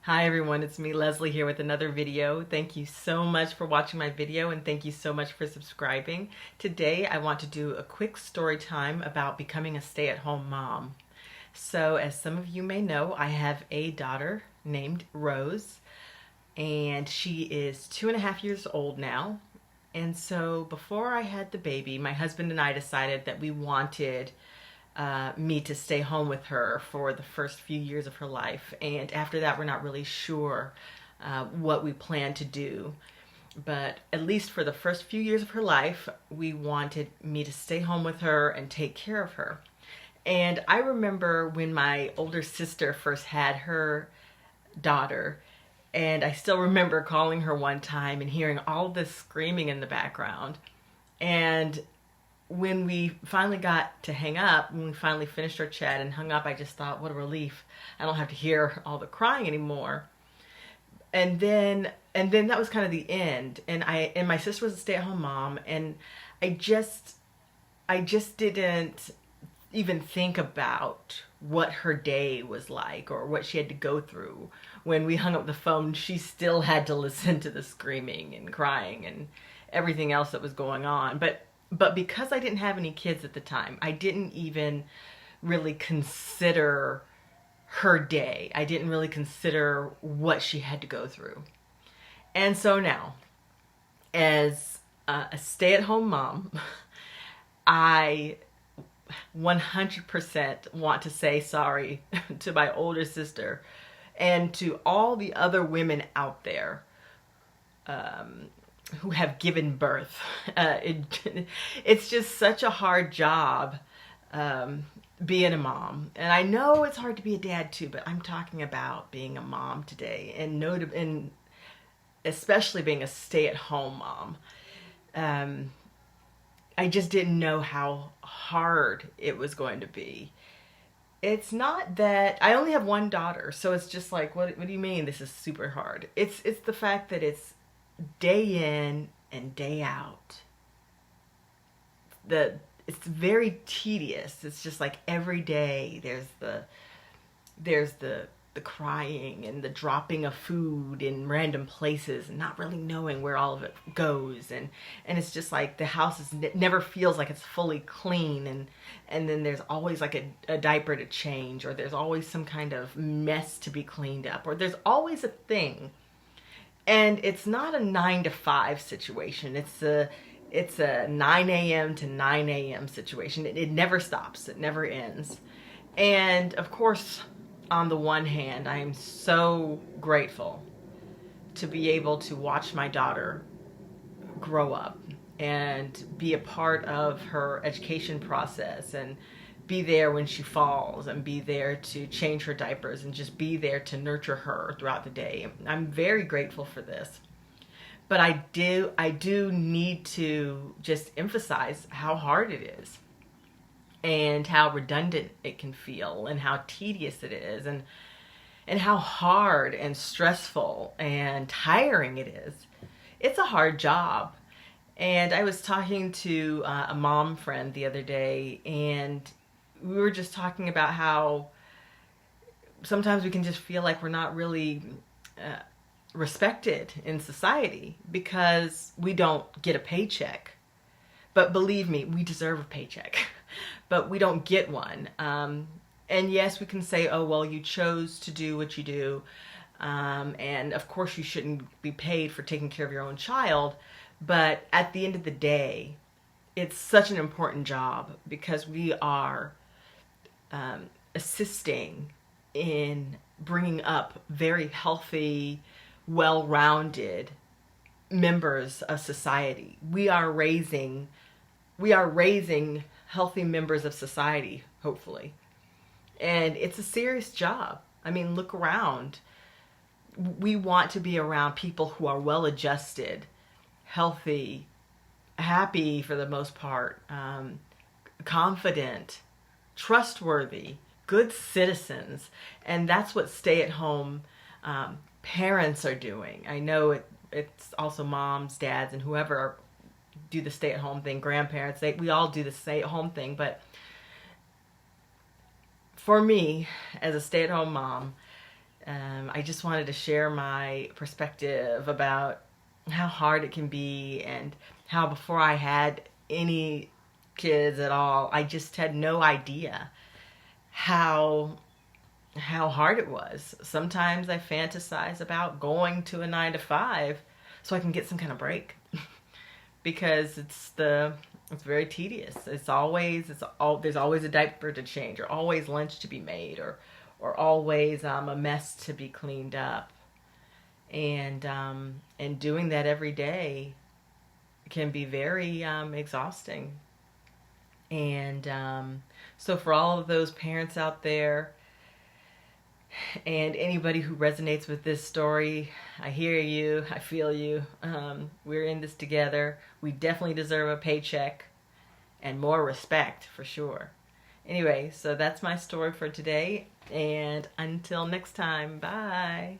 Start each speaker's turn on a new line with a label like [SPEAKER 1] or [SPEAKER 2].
[SPEAKER 1] Hi everyone, it's me Leslie here with another video. Thank you so much for watching my video and thank you so much for subscribing. Today I want to do a quick story time about becoming a stay-at-home mom. So as some of you may know, I have a daughter named Rose and she is 2.5 years old now. And so before I had the baby, my husband and I decided that we wanted me to stay home with her for the first few years of her life. And after that, we're not really sure what we plan to do. But at least for the first few years of her life, we wanted me to stay home with her and take care of her. And I remember when my older sister first had her daughter, and I still remember calling her one time and hearing all this screaming in the background. And when we finally got to hang up, when we finally finished our chat and hung up, I just thought, what a relief. I don't have to hear all the crying anymore. And then that was kind of the end. And my sister was a stay-at-home mom, and I just didn't even think about what her day was like or what she had to go through. When we hung up the phone, she still had to listen to the screaming and crying and everything else that was going on. But because I didn't have any kids at the time, I didn't even really consider her day. I didn't really consider what she had to go through. And so now, as a stay-at-home mom, I 100% want to say sorry to my older sister and to all the other women out there who have given birth. It's just such a hard job being a mom. And I know it's hard to be a dad too, but I'm talking about being a mom today, and especially being a stay-at-home mom. I just didn't know how hard it was going to be. It's not that I only have one daughter, so it's just like, what do you mean this is super hard? It's the fact that it's day in and day out. It's very tedious. It's just like every day there's the crying and the dropping of food in random places and not really knowing where all of it goes, and it's just like the house never feels like it's fully clean, and then there's always like a diaper to change, or there's always some kind of mess to be cleaned up, or there's always a thing. And it's not a 9 to 5 situation. It's a 9 a.m. to 9 a.m. situation. It never stops. It never ends. And of course, on the one hand, I am so grateful to be able to watch my daughter grow up and be a part of her education process and be there when she falls and be there to change her diapers and just be there to nurture her throughout the day. I'm very grateful for this. But I do need to just emphasize how hard it is and how redundant it can feel and how tedious it is and how hard and stressful and tiring it is. It's a hard job. And I was talking to a mom friend the other day, and we were just talking about how sometimes we can just feel like we're not really respected in society because we don't get a paycheck. But believe me, we deserve a paycheck, but we don't get one. And yes, we can say, oh, well, you chose to do what you do. And of course you shouldn't be paid for taking care of your own child. But at the end of the day, it's such an important job because we are assisting in bringing up very healthy, well-rounded members of society. We are raising healthy members of society, hopefully. And it's a serious job. I mean, look around. We want to be around people who are well-adjusted, healthy, happy for the most part, confident, trustworthy, good citizens. And that's what stay-at-home parents are doing. I know it's also moms, dads, and whoever do the stay-at-home thing, grandparents, we all do the stay-at-home thing. But for me, as a stay-at-home mom, I just wanted to share my perspective about how hard it can be, and how before I had any kids at all, I just had no idea how hard it was. Sometimes I fantasize about going to a 9 to 5 so I can get some kind of break because it's very tedious. There's always a diaper to change, or always lunch to be made, or always a mess to be cleaned up, and doing that every day can be very exhausting. And so for all of those parents out there, and anybody who resonates with this story, I hear you, I feel you. We're in this together. We definitely deserve a paycheck and more respect, for sure. Anyway, so that's my story for today, and until next time, bye.